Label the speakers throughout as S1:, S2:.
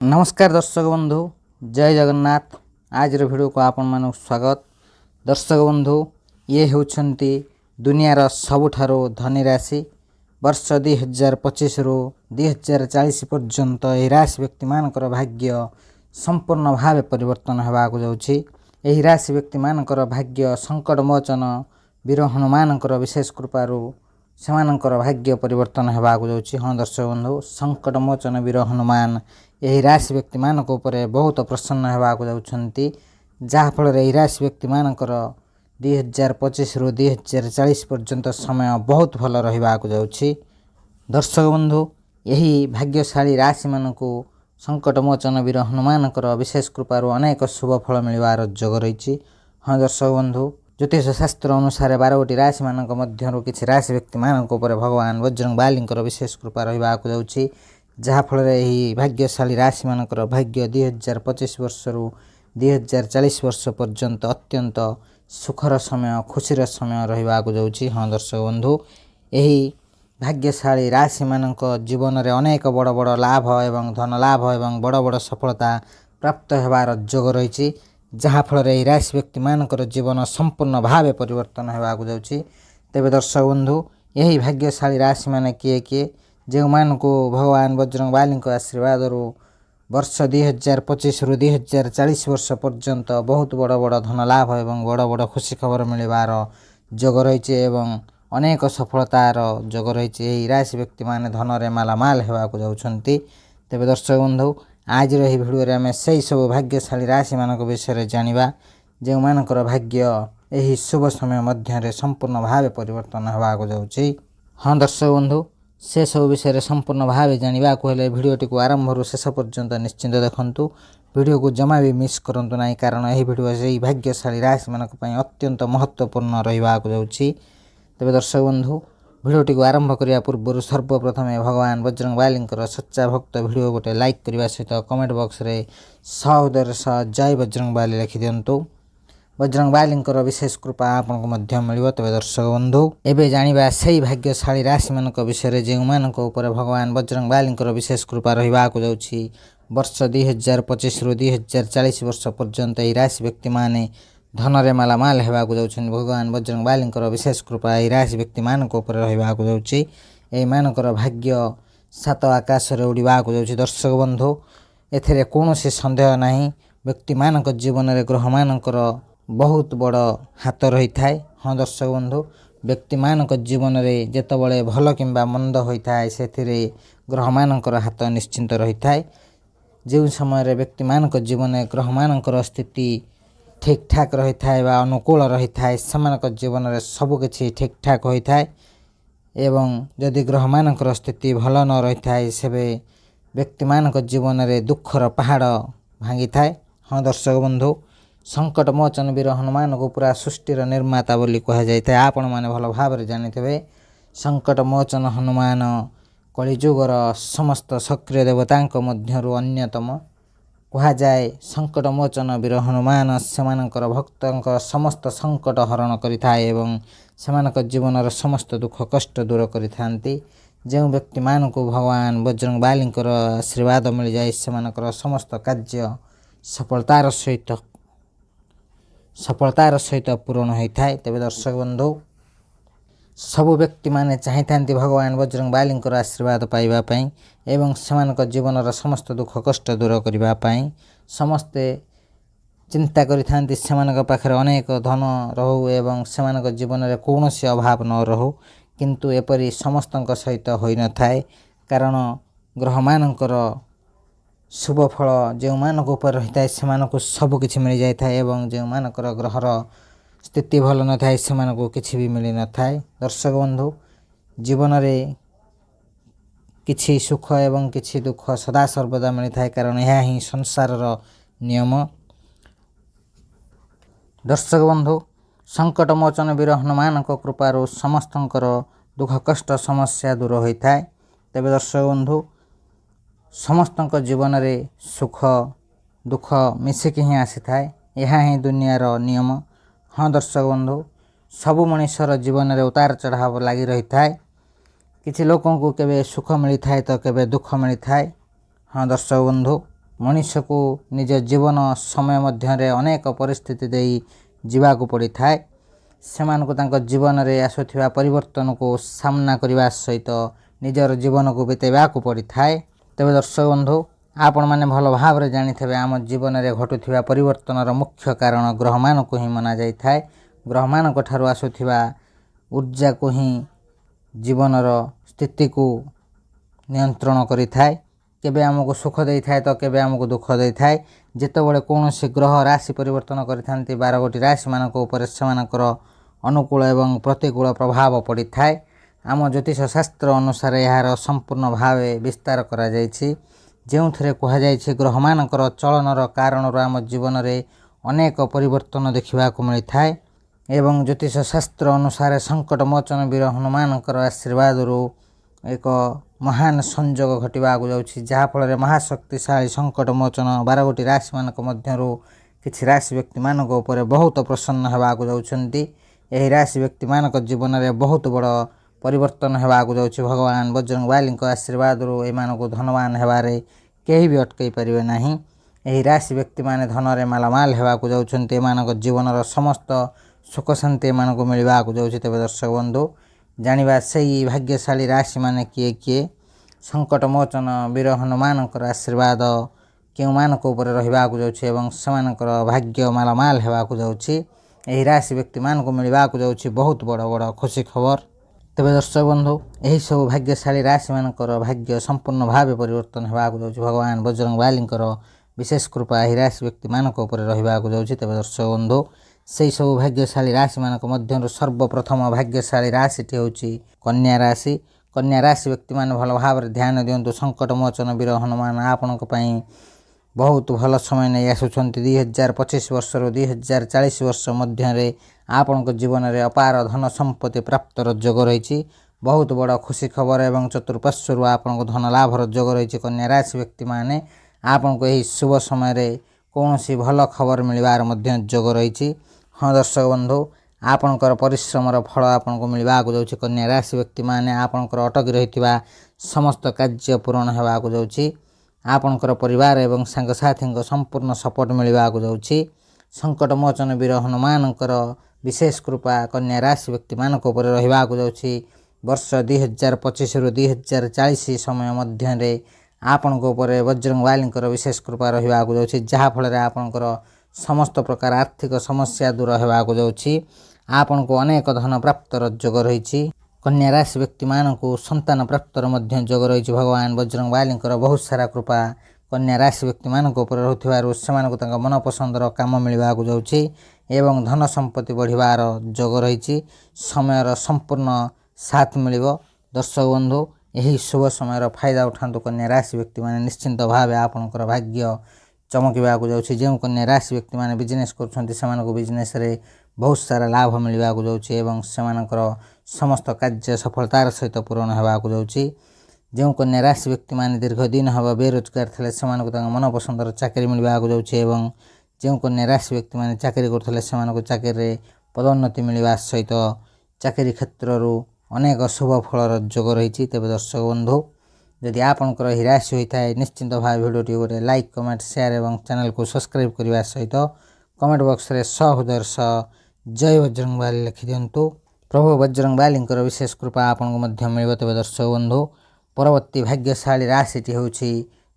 S1: नमस्कार दर्शक बंधु, जय जगन्नाथ। आज भिडियो को आपण मानक स्वागत। दर्शक बंधु, ये होउछंती दुनियार सबुठारो धनी राशि। वर्ष 2025 रु 2040 पर्यंत यह राशि व्यक्ति मानकर भाग्य संपूर्ण भाव परिवर्तन होगाक जाउछि। यह राशि व्यक्ति मानकर भाग्य संकट मोचन वीर हनुमानकर विशेष कृपारू सेमानकर भाग्य परिवर्तन होगाक जाउछि। हाँ दर्शक बंधु, संकट मोचन वीर हनुमान यही राशि व्यक्ति मानक उपरे बहुत प्रसन्न होगाक जाउछंती, जहाँ फल यही राशि व्यक्ति मानकर 2025 रु 2040 पर्यंत समय बहुत भल रहिबाक जाउछि। दर्शक बंधु, यही भाग्यशाली राशि मानकु संकट मोचन वीर हनुमानकर विशेष कृपारू अनेक शुभ फल मिलवार जोग रही। हाँ दर्शक बंधु, ज्योतिष शास्त्र अनुसार 12 राशि मानक मध्यरु किछि राशि व्यक्ति मानक उपरे भगवान बजरंग बालींकर विशेष कृपा रहिबाक जाउछि, जहाँ फल यही भाग्यशाली राशि मानकर भाग्य 2025 वर्ष रु 2040 वर्ष पर्यंत अत्यंत सुखर समय खुशीर समय रहिबाक जाउछि। हाँ दर्शक बंधु, यही भाग्यशाली राशि मानक जीवन में अनेक बड़ बड़ लाभ एवं धन लाभ एवं बड़ बड़ सफलता प्राप्त होबार जोग रही, जहाँ फल यही राशि व्यक्ति मानकर जीवन संपूर्ण भाव परिवर्तन होगाक जाउछि। तेबे दर्शक बंधु, यही भाग्यशाली राशि माने किए किए जो मानक भगवान बजरंग बाली आशीर्वाद वर्ष 2025 रु 2040 वर्ष पर्यंत बहुत बड़ बड़ धन लाभ एवं बड़ बड़ खुशी खबर मिलवार जोग रही एवं अनेक सफलतार जोग रही। यही राशि व्यक्ति माने धन रे मालामाल होगाक जाउछंती। तेबे दर्शक बंधु, आज रही भिडियो आम से सब भाग्यशाली राशि मानक विषय जानिबा, जो मानकर भाग्य यही शुभ समय मध्य संपूर्ण भाव परिवर्तन होगाक जाउछि। हाँ दर्शक बंधु, से सब विषय संपूर्ण भाव जाना भिडियोटी को आरंभ शेष पर्यंत निश्चिंत देखंतु। वीडियो को जमा भी मिस करंतु नहीं, कारण यह वीडियो से भाग्यशाली राशि मानक अत्यंत महत्वपूर्ण रहिबाक जाउछि। तेबे दर्शक बंधु, भिडियोटी को आरंभ करिया पूर्व सर्वप्रथम भगवान बजरंग बालींकर सच्चा भक्त भिडियो गोटे लाइक करने सहित कमेंट बॉक्स रे सहोदर सह जय बजरंग बाली लिखि दियंतु। बजरंग बालींकर विशेष कृपा आपको मध्य मिलिबो। तेबे दर्शक बंधु, एबे जानिबा सही भाग्यशाली राशि मानक विषय जे मानक ऊपर भगवान बजरंग बालींकर विशेष कृपा रहिबाक जाउछि। वर्ष 2025 रु 2040 वर्ष पर्यंत यही राशि व्यक्ति माने धन रे मालामाल होगाक जाउछन। भगवान बजरंग बालींकर विशेष कृपा यही राशि व्यक्ति मानक ऊपर रहिबाक जाउछि। एई मानकर भाग्य सात आकाश रे उड़िबाक जाउछि। दर्शक बंधु, एथिरे कोनोसी संदेह नाही, व्यक्ति मानक जीवन रे ग्रह मानकर बहुत बड़ हाथ रही थाए। हाँ दर्शक बंधु, व्यक्ति मानक जीवन में जितेबाला भल कि मंद होता है से ग्रह मानकर हाथ निश्चिंत रही थाए। जो समय व्यक्ति मानक जीवन में ग्रह मानकर स्थिति ठीक ठाक रही थाए बा अनुकूल रही थाए, सेमानक जीवन में सबकिछि ठीक ठाक होता है। एवं जदि ग्रह मानकर स्थिति भल न रही थाए सेबे व्यक्ति मानक जीवन में दुखर पहाड़ भांगी थाए। हाँ दर्शक बंधु, संकट मोचन वीर हनुमान को पूरा सृष्टिर निर्माता बोली कह जाए। आपण मैंने भल भाव जानिथे, संकट मोचन हनुमान कलिजुगर समस्त सक्रिय देवता मध्यरु अन्यतम कह जाए। संकट मोचन वीर हनुमान सेमानकर भक्तंकर समस्त संकट हरण करिथाए एवं सेमानक जीवन समस्त दुख कष्ट दूर करिथांती। जो व्यक्ति मान को भगवान बजरंग बालींकर आशीर्वाद मिल जाए सेमानकर समस्त कार्य सफलतार सहित पूर्ण होता है। तेबे दर्शक बंधु, सबु व्यक्ति माने चाहिए भगवान बजरंग बालींकर आशीर्वाद पाइबापी एवं सेमानक जीवन समस्त दुख कष्ट दूर करने समस्ते चिंता करिथांती सेमानक पाखरे अनेक धन रहू एवं सेमानक जीवन में कौन अभाव न रहू, किंतु एपरी समस्तक सहित होई न थाए। कारण ग्रह मानकर शुभ फल जो मानक ऊपर रही है से सबकि मिल जाए एवं जो मानकर ग्रहर स्थिति भल न थाए से किसी भी मिल न थाए। दर्शक बंधु, जीवन में किछि सुख एवं किछि दुख सदा सर्वदा मिलता है, कारण यह ही संसार नियम। दर्शक बंधु, संकट मोचन वीर हनुमान कृपारू समस्तंकर दुख कष्ट समस्या दूर होता है। तेबे दर्शक बंधु, समस्तंक जीवन में सुख दुख मिसिकी ही आसी थाए, यह ही दुनियार नियम। हाँ दर्शक बंधु, सबु मनुष्यर जीवन में उतार चढ़ाव लगी रही थाए। किछि लोकों को केबे सुख मिली थाए तो केबे दुख मिली थाए। हाँ दर्शक बंधु, ମଣିଷକୁ ନିଜ ଜୀବନ ସମୟ ମଧ୍ୟରେ ଅନେକ ପରିସ୍ଥିତି ଦେଇ ଯିବାକୁ ପଡ଼ିଥାଏ। ସେମାନଙ୍କୁ ତାଙ୍କ ଜୀବନରେ ଆସୁଥିବା ପରିବର୍ତ୍ତନକୁ ସାମ୍ନା କରିବା ସହିତ ନିଜର ଜୀବନକୁ ବିତାଇବାକୁ ପଡ଼ିଥାଏ। ତେବେ ଦର୍ଶକ ବନ୍ଧୁ, ଆପଣମାନେ ଭଲ ଭାବରେ ଜାଣିଥିବେ ଆମ ଜୀବନରେ ଘଟୁଥିବା ପରିବର୍ତ୍ତନର ମୁଖ୍ୟ କାରଣ ଗ୍ରହମାନଙ୍କୁ ହିଁ ମନାଯାଇଥାଏ। ଗ୍ରହମାନଙ୍କ ଠାରୁ ଆସୁଥିବା ଉର୍ଜାକୁ ହିଁ ଜୀବନର ସ୍ଥିତିକୁ ନିୟନ୍ତ୍ରଣ କରିଥାଏ। କେବେ ଆମକୁ ସୁଖ ଦେଇଥାଏ ତ କେବେ ଆମକୁ ଦୁଃଖ ଦେଇଥାଏ। ଯେତେବେଳେ କୌଣସି ଗ୍ରହ ରାଶି ପରିବର୍ତ୍ତନ କରିଥାନ୍ତି 12ଗୋଟି ରାଶିମାନଙ୍କ ଉପରେ ସେମାନଙ୍କର ଅନୁକୂଳ ଏବଂ ପ୍ରତିକୂଳ ପ୍ରଭାବ ପଡ଼ିଥାଏ। ଆମ ଜ୍ୟୋତିଷ ଶାସ୍ତ୍ର ଅନୁସାରେ ଏହାର ସମ୍ପୂର୍ଣ୍ଣ ଭାବେ ବିସ୍ତାର କରାଯାଇଛି, ଯେଉଁଥିରେ କୁହାଯାଇଛି ଗ୍ରହମାନଙ୍କର ଚଳନର କାରଣରୁ ଆମ ଜୀବନରେ ଅନେକ ପରିବର୍ତ୍ତନ ଦେଖିବାକୁ ମିଳିଥାଏ। ଏବଂ ଜ୍ୟୋତିଷ ଶାସ୍ତ୍ର ଅନୁସାରେ ସଙ୍କଟ ମୋଚନ ବୀର ହନୁମାନଙ୍କର ଆଶୀର୍ବାଦରୁ ଏକ ମହାନ ସଂଯୋଗ ଘଟିବାକୁ ଯାଉଛି, ଯାହାଫଳରେ ମହାଶକ୍ତିଶାଳୀ ସଙ୍କଟ ମୋଚନ 12ଗୋଟି ରାଶିମାନଙ୍କ ମଧ୍ୟରୁ କିଛି ରାଶି ବ୍ୟକ୍ତିମାନଙ୍କ ଉପରେ ବହୁତ ପ୍ରସନ୍ନ ହେବାକୁ ଯାଉଛନ୍ତି। ଏହି ରାଶି ବ୍ୟକ୍ତିମାନଙ୍କ ଜୀବନରେ ବହୁତ ବଡ଼ ପରିବର୍ତ୍ତନ ହେବାକୁ ଯାଉଛି। ଭଗବାନ ବଜରଙ୍ଗବାଲୀଙ୍କ ଆଶୀର୍ବାଦରୁ ଏମାନଙ୍କୁ ଧନବାନ ହେବାରେ କେହି ବି ଅଟକାଇ ପାରିବେ ନାହିଁ। ଏହି ରାଶି ବ୍ୟକ୍ତିମାନେ ଧନରେ ମାଲାମାଲ ହେବାକୁ ଯାଉଛନ୍ତି। ଏମାନଙ୍କ ଜୀବନର ସମସ୍ତ ସୁଖ ଶାନ୍ତି ଏମାନଙ୍କୁ ମିଳିବାକୁ ଯାଉଛି। ତେବେ ଦର୍ଶକ ବନ୍ଧୁ, ଜାଣିବା ସେହି ଭାଗ୍ୟଶାଳୀ ରାଶିମାନେ କିଏ କିଏ। ସଙ୍କଟ ମୋଚନ ବୀର ହନୁମାନଙ୍କର ଆଶୀର୍ବାଦ କେଉଁମାନଙ୍କ ଉପରେ ରହିବାକୁ ଯାଉଛି ଏବଂ ସେମାନଙ୍କର ଭାଗ୍ୟ ମାଲାମାଲ ହେବାକୁ ଯାଉଛି। ଏହି ରାଶି ବ୍ୟକ୍ତିମାନଙ୍କୁ ମିଳିବାକୁ ଯାଉଛି ବହୁତ ବଡ଼ ବଡ଼ ଖୁସି ଖବର। ତେବେ ଦର୍ଶକ ବନ୍ଧୁ, ଏହିସବୁ ଭାଗ୍ୟଶାଳୀ ରାଶିମାନଙ୍କର ଭାଗ୍ୟ ସମ୍ପୂର୍ଣ୍ଣ ଭାବେ ପରିବର୍ତ୍ତନ ହେବାକୁ ଯାଉଛି। ଭଗବାନ ବଜରଙ୍ଗବାଲୀଙ୍କର ବିଶେଷ କୃପା ଏହି ରାଶି ବ୍ୟକ୍ତିମାନଙ୍କ ଉପରେ ରହିବାକୁ ଯାଉଛି। ତେବେ ଦର୍ଶକ ବନ୍ଧୁ, ସେହିସବୁ ଭାଗ୍ୟଶାଳୀ ରାଶିମାନଙ୍କ ମଧ୍ୟରୁ ସର୍ବପ୍ରଥମ ଭାଗ୍ୟଶାଳୀ ରାଶିଟି ହେଉଛି କନ୍ୟା ରାଶି। କନ୍ୟା ରାଶି ବ୍ୟକ୍ତିମାନେ ଭଲ ଭାବରେ ଧ୍ୟାନ ଦିଅନ୍ତୁ। ସଙ୍କଟ ମୋଚନ ବୀର ହନୁମାନ ଆପଣଙ୍କ ପାଇଁ ବହୁତ ଭଲ ସମୟ ନେଇ ଆସୁଛନ୍ତି। 2025 ବର୍ଷରୁ 2040 ବର୍ଷ ମଧ୍ୟରେ ଆପଣଙ୍କ ଜୀବନରେ ଅପାର ଧନ ସମ୍ପତ୍ତି ପ୍ରାପ୍ତର ଯୋଗ ରହିଛି। ବହୁତ ବଡ଼ ଖୁସି ଖବର ଏବଂ ଚତୁଃପାର୍ଶ୍ୱରୁ ଆପଣଙ୍କୁ ଧନ ଲାଭର ଯୋଗ ରହିଛି। କନ୍ୟା ରାଶି ବ୍ୟକ୍ତିମାନେ ଆପଣଙ୍କୁ ଏହି ଶୁଭ ସମୟରେ କୌଣସି ଭଲ ଖବର ମିଳିବାର ମଧ୍ୟ ଯୋଗ ରହିଛି। ହଁ ଦର୍ଶକ ବନ୍ଧୁ, ଆପଣଙ୍କର ପରିଶ୍ରମର ଫଳ ଆପଣଙ୍କୁ ମିଳିବାକୁ ଯାଉଛି। କନ୍ୟା ରାଶି ବ୍ୟକ୍ତିମାନେ ଆପଣଙ୍କର ଅଟକି ରହିଥିବା ସମସ୍ତ କାର୍ଯ୍ୟ ପୂରଣ ହେବାକୁ ଯାଉଛି। ଆପଣଙ୍କର ପରିବାର ଏବଂ ସାଙ୍ଗସାଥୀଙ୍କ ସମ୍ପୂର୍ଣ୍ଣ ସପୋର୍ଟ ମିଳିବାକୁ ଯାଉଛି। ସଙ୍କଟ ମୋଚନ ବୀର ହନୁମାନଙ୍କର ବିଶେଷ କୃପା କନ୍ୟା ରାଶି ବ୍ୟକ୍ତିମାନଙ୍କ ଉପରେ ରହିବାକୁ ଯାଉଛି। ବର୍ଷ 2025ରୁ 2040 ସମୟ ମଧ୍ୟରେ ଆପଣଙ୍କ ଉପରେ ବଜରଙ୍ଗବାଲୀଙ୍କର ବିଶେଷ କୃପା ରହିବାକୁ ଯାଉଛି, ଯାହାଫଳରେ ଆପଣଙ୍କର ସମସ୍ତ ପ୍ରକାର ଆର୍ଥିକ ସମସ୍ୟା ଦୂର ହେବାକୁ ଯାଉଛି। ଆପଣଙ୍କୁ ଅନେକ ଧନ ପ୍ରାପ୍ତର ଯୋଗ ରହିଛି। କନ୍ୟା ରାଶି ବ୍ୟକ୍ତିମାନଙ୍କୁ ସନ୍ତାନ ପ୍ରାପ୍ତର ମଧ୍ୟ ଯୋଗ ରହିଛି। ଭଗବାନ ବଜରଙ୍ଗବାଲୀଙ୍କର ବହୁତ ସାରା କୃପା କନ୍ୟା ରାଶି ବ୍ୟକ୍ତିମାନଙ୍କ ଉପରେ ରହୁଥିବାରୁ ସେମାନଙ୍କୁ ତାଙ୍କ ମନପସନ୍ଦର କାମ ମିଳିବାକୁ ଯାଉଛି ଏବଂ ଧନ ସମ୍ପତ୍ତି ବଢ଼ିବାର ଯୋଗ ରହିଛି। ସମୟର ସମ୍ପୂର୍ଣ୍ଣ ସାଥ ମିଳିବ। ଦର୍ଶକ ବନ୍ଧୁ, ଏହି ଶୁଭ ସମୟର ଫାଇଦା ଉଠାନ୍ତୁ। କନ୍ୟା ରାଶି ବ୍ୟକ୍ତିମାନେ ନିଶ୍ଚିନ୍ତ ଭାବେ ଆପଣଙ୍କର ଭାଗ୍ୟ ଚମକିବାକୁ ଯାଉଛି। ଯେଉଁ କନ୍ୟା ରାଶି ବ୍ୟକ୍ତିମାନେ ବିଜନେସ୍ କରୁଛନ୍ତି ସେମାନଙ୍କୁ ବିଜନେସ୍ରେ ବହୁତ ସାରା ଲାଭ ମିଳିବାକୁ ଯାଉଛି ଏବଂ ସେମାନଙ୍କର ସମସ୍ତ କାର୍ଯ୍ୟ ସଫଳତାର ସହିତ ପୂରଣ ହେବାକୁ ଯାଉଛି। ଯେଉଁ କନ୍ୟା ରାଶି ବ୍ୟକ୍ତିମାନେ ଦୀର୍ଘ ଦିନ ହେବ ବେରୋଜଗାର ଥିଲେ ସେମାନଙ୍କୁ ତାଙ୍କ ମନପସନ୍ଦର ଚାକିରି ମିଳିବାକୁ ଯାଉଛି ଏବଂ ଯେଉଁ କନ୍ୟା ରାଶି ବ୍ୟକ୍ତିମାନେ ଚାକିରି କରୁଥିଲେ ସେମାନଙ୍କୁ ଚାକିରିରେ ପଦୋନ୍ନତି ମିଳିବା ସହିତ ଚାକିରି କ୍ଷେତ୍ରରୁ ଅନେକ ଶୁଭ ଫଳର ଯୋଗ ରହିଛି। ତେବେ ଦର୍ଶକ ବନ୍ଧୁ, ଯଦି ଆପଣଙ୍କର ଏହି ରାଶି ହୋଇଥାଏ ନିଶ୍ଚିନ୍ତ ଭାବେ ଭିଡ଼ିଓଟି ଗୋଟେ ଲାଇକ୍, କମେଣ୍ଟ, ସେୟାର ଏବଂ ଚ୍ୟାନେଲକୁ ସବସ୍କ୍ରାଇବ୍ କରିବା ସହିତ କମେଣ୍ଟ ବକ୍ସରେ ସହୃଦୟର ସହ ଜୟ ବଜରଙ୍ଗବାଲି ଲେଖିଦିଅନ୍ତୁ। ପ୍ରଭୁ ବଜରଙ୍ଗବାଲୀଙ୍କର ବିଶେଷ କୃପା ଆପଣଙ୍କୁ ମଧ୍ୟ ମିଳିବ। ତେବେ ଦର୍ଶକ ବନ୍ଧୁ, ପରବର୍ତ୍ତୀ ଭାଗ୍ୟଶାଳୀ ରାଶିଟି ହେଉଛି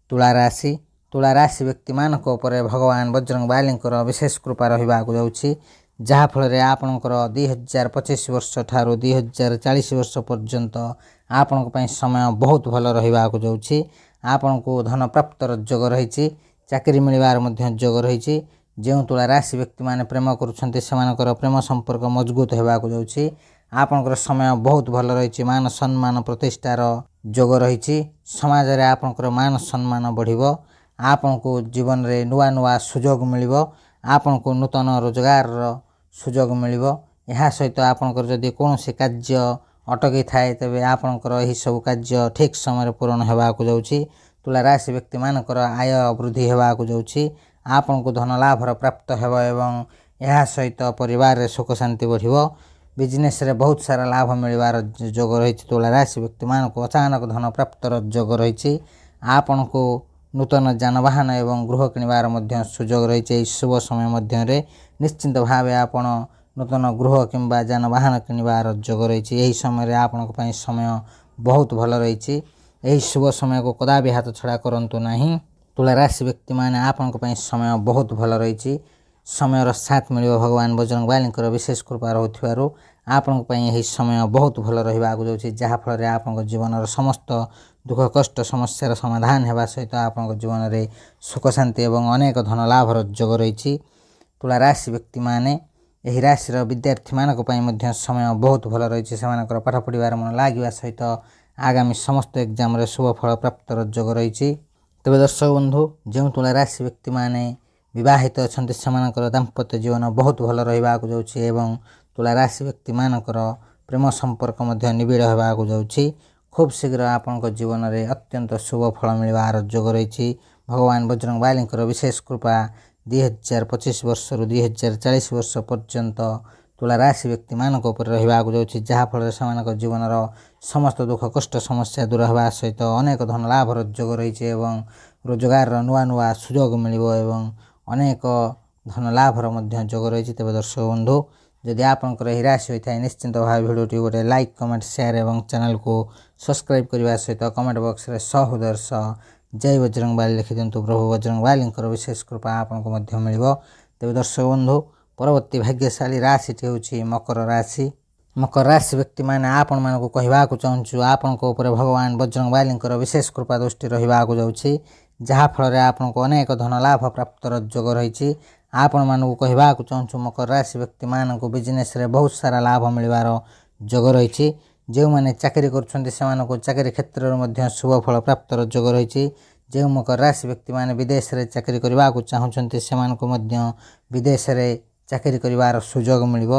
S1: ତୁଳା ରାଶି। ତୁଳା ରାଶି ବ୍ୟକ୍ତିମାନଙ୍କ ଉପରେ ଭଗବାନ ବଜରଙ୍ଗବାଲୀଙ୍କର ବିଶେଷ କୃପା ରହିବାକୁ ଯାଉଛି, ଯାହାଫଳରେ ଆପଣଙ୍କର 2025 ବର୍ଷ ଠାରୁ 2040 ବର୍ଷ ପର୍ଯ୍ୟନ୍ତ ଆପଣଙ୍କ ପାଇଁ ସମୟ ବହୁତ ଭଲ ରହିବାକୁ ଯାଉଛି। ଆପଣଙ୍କୁ ଧନ ପ୍ରାପ୍ତର ଯୋଗ ରହିଛି। ଚାକିରି ମିଳିବାର ମଧ୍ୟ ଯୋଗ ରହିଛି। ଯେଉଁ ତୁଳା ରାଶି ବ୍ୟକ୍ତିମାନେ ପ୍ରେମ କରୁଛନ୍ତି ସେମାନଙ୍କର ପ୍ରେମ ସମ୍ପର୍କ ମଜବୁତ ହେବାକୁ ଯାଉଛି। ଆପଣଙ୍କର ସମୟ ବହୁତ ଭଲ ରହିଛି। ମାନ ସମ୍ମାନ ପ୍ରତିଷ୍ଠାର ଯୋଗ ରହିଛି। ସମାଜରେ ଆପଣଙ୍କର ମାନ ସମ୍ମାନ ବଢ଼ିବ। ଆପଣଙ୍କୁ ଜୀବନରେ ନୂଆ ନୂଆ ସୁଯୋଗ ମିଳିବ। ଆପଣଙ୍କୁ ନୂତନ ରୋଜଗାରର ସୁଯୋଗ ମିଳିବ। ଏହା ସହିତ ଆପଣଙ୍କର ଯଦି କୌଣସି କାର୍ଯ୍ୟ ଅଟକି ଥାଏ ତେବେ ଆପଣଙ୍କର ଏହିସବୁ କାର୍ଯ୍ୟ ଠିକ୍ ସମୟରେ ପୂରଣ ହେବାକୁ ଯାଉଛି। ତୁଳା ରାଶି ବ୍ୟକ୍ତିମାନଙ୍କର ଆୟ ବୃଦ୍ଧି ହେବାକୁ ଯାଉଛି। ଆପଣଙ୍କୁ ଧନ ଲାଭର ପ୍ରାପ୍ତ ହେବ ଏବଂ ଏହା ସହିତ ପରିବାରରେ ସୁଖ ଶାନ୍ତି ବଢ଼ିବ। ବିଜନେସ୍ରେ ବହୁତ ସାରା ଲାଭ ମିଳିବାର ଯୋଗ ରହିଛି। ତୁଳା ରାଶି ବ୍ୟକ୍ତିମାନଙ୍କୁ ଅଚାନକ ଧନ ପ୍ରାପ୍ତର ଯୋଗ ରହିଛି। ଆପଣଙ୍କୁ ନୂତନ ଯାନବାହନ ଏବଂ ଗୃହ କିଣିବାର ମଧ୍ୟ ସୁଯୋଗ ରହିଛି। ଏହି ଶୁଭ ସମୟ ମଧ୍ୟରେ ନିଶ୍ଚିନ୍ତ ଭାବେ ଆପଣ ନୂତନ ଗୃହ କିମ୍ବା ଯାନବାହନ କିଣିବାର ଯୋଗ ରହିଛି। ଏହି ସମୟରେ ଆପଣଙ୍କ ପାଇଁ ସମୟ ବହୁତ ଭଲ ରହିଛି। ଏହି ଶୁଭ ସମୟକୁ କଦାପି ହାତ ଛଡ଼ା କରନ୍ତୁ ନାହିଁ। ତୁଳା ରାଶି ବ୍ୟକ୍ତିମାନେ ଆପଣଙ୍କ ପାଇଁ ସମୟ ବହୁତ ଭଲ ରହିଛି। ସମୟର ସାଥ ମିଳିବ ଭଗବାନ ବଜରଙ୍ଗବାଲୀଙ୍କର ବିଶେଷ କୃପା ରହୁଥିବାରୁ ଆପଣଙ୍କ ପାଇଁ ଏହି ସମୟ ବହୁତ ଭଲ ରହିବାକୁ ଯାଉଛି, ଯାହାଫଳରେ ଆପଣଙ୍କ ଜୀବନର ସମସ୍ତ ଦୁଃଖ କଷ୍ଟ ସମସ୍ୟାର ସମାଧାନ ହେବା ସହିତ ଆପଣଙ୍କ ଜୀବନରେ ସୁଖ ଶାନ୍ତି ଏବଂ ଅନେକ ଧନ ଲାଭର ଯୋଗ ରହିଛି। ତୁଳା ରାଶି ବ୍ୟକ୍ତିମାନେ ଏହି ରାଶିର ବିଦ୍ୟାର୍ଥୀମାନଙ୍କ ପାଇଁ ମଧ୍ୟ ସମୟ ବହୁତ ଭଲ ରହିଛି। ସେମାନଙ୍କର ପାଠ ପଢ଼ିବାର ମନ ଲାଗିବା ସହିତ ଆଗାମୀ ସମସ୍ତ ଏକ୍ଜାମରେ ଶୁଭ ଫଳ ପ୍ରାପ୍ତର ଯୋଗ ରହିଛି। ତେବେ ଦର୍ଶକ ବନ୍ଧୁ, ଯେଉଁ ତୁଳା ରାଶି ବ୍ୟକ୍ତିମାନେ ବିବାହିତ ଅଛନ୍ତି ସେମାନଙ୍କର ଦାମ୍ପତ୍ୟ ଜୀବନ ବହୁତ ଭଲ ରହିବାକୁ ଯାଉଛି ଏବଂ ତୁଳା ରାଶି ବ୍ୟକ୍ତିମାନଙ୍କର ପ୍ରେମ ସମ୍ପର୍କ ମଧ୍ୟ ନିବିଡ଼ ହେବାକୁ ଯାଉଛି। ଖୁବ୍ ଶୀଘ୍ର ଆପଣଙ୍କ ଜୀବନରେ ଅତ୍ୟନ୍ତ ଶୁଭ ଫଳ ମିଳିବାର ଯୋଗ ରହିଛି। ଭଗବାନ ବଜରଙ୍ଗବାଲୀଙ୍କର ବିଶେଷ କୃପା 2025 ବର୍ଷରୁ 2040 ବର୍ଷ ପର୍ଯ୍ୟନ୍ତ ତୁଳା ରାଶି ବ୍ୟକ୍ତିମାନଙ୍କ ଉପରେ ରହିବାକୁ ଯାଉଛି, ଯାହାଫଳରେ ସେମାନଙ୍କ ଜୀବନର ସମସ୍ତ ଦୁଃଖ କଷ୍ଟ ସମସ୍ୟା ଦୂର ହେବା ସହିତ ଅନେକ ଧନ ଲାଭର ଯୋଗ ରହିଛି ଏବଂ ରୋଜଗାରର ନୂଆ ନୂଆ ସୁଯୋଗ ମିଳିବ ଏବଂ ଅନେକ ଧନ ଲାଭର ମଧ୍ୟ ଯୋଗ ରହିଛି। ତେବେ ଦର୍ଶକ ବନ୍ଧୁ, ଯଦି ଆପଣଙ୍କର ଏହି ରାଶି ହୋଇଥାଏ ନିଶ୍ଚିନ୍ତ ଭାବେ ଭିଡ଼ିଓଟି ଗୋଟେ ଲାଇକ୍ କମେଣ୍ଟ ସେୟାର ଏବଂ ଚ୍ୟାନେଲକୁ ସବସ୍କ୍ରାଇବ୍ କରିବା ସହିତ କମେଣ୍ଟ ବକ୍ସରେ ସହୃଦୟ ଜୟ ବଜରଙ୍ଗବାଲି ଲେଖିଦିଅନ୍ତୁ। ପ୍ରଭୁ ବଜରଙ୍ଗବାଲୀଙ୍କର ବିଶେଷ କୃପା ଆପଣଙ୍କୁ ମଧ୍ୟ ମିଳିବ। ତେବେ ଦର୍ଶକ ବନ୍ଧୁ, ପରବର୍ତ୍ତୀ ଭାଗ୍ୟଶାଳୀ ରାଶିଟି ହେଉଛି ମକର ରାଶି। ମକର ରାଶି ବ୍ୟକ୍ତିମାନେ ଆପଣମାନଙ୍କୁ କହିବାକୁ ଚାହୁଁଛୁ ଆପଣଙ୍କ ଉପରେ ଭଗବାନ ବଜରଙ୍ଗବାଲୀଙ୍କର ବିଶେଷ କୃପା ଦୃଷ୍ଟି ରହିବାକୁ ଯାଉଛି, ଯାହାଫଳରେ ଆପଣଙ୍କୁ ଅନେକ ଧନ ଲାଭ ପ୍ରାପ୍ତର ଯୋଗ ରହିଛି। ଆପଣମାନଙ୍କୁ କହିବାକୁ ଚାହୁଁଛୁ ମକର ରାଶି ବ୍ୟକ୍ତିମାନଙ୍କୁ ବିଜନେସ୍ରେ ବହୁତ ସାରା ଲାଭ ମିଳିବାର ଯୋଗ ରହିଛି। ଯେଉଁମାନେ ଚାକିରି କରୁଛନ୍ତି ସେମାନଙ୍କୁ ଚାକିରି କ୍ଷେତ୍ରରେ ମଧ୍ୟ ଶୁଭ ଫଳ ପ୍ରାପ୍ତର ଯୋଗ ରହିଛି। ଯେଉଁ ମକର ରାଶି ବ୍ୟକ୍ତିମାନେ ବିଦେଶରେ ଚାକିରି କରିବାକୁ ଚାହୁଁଛନ୍ତି ସେମାନଙ୍କୁ ମଧ୍ୟ ବିଦେଶରେ ଚାକିରି କରିବାର ସୁଯୋଗ ମିଳିବ।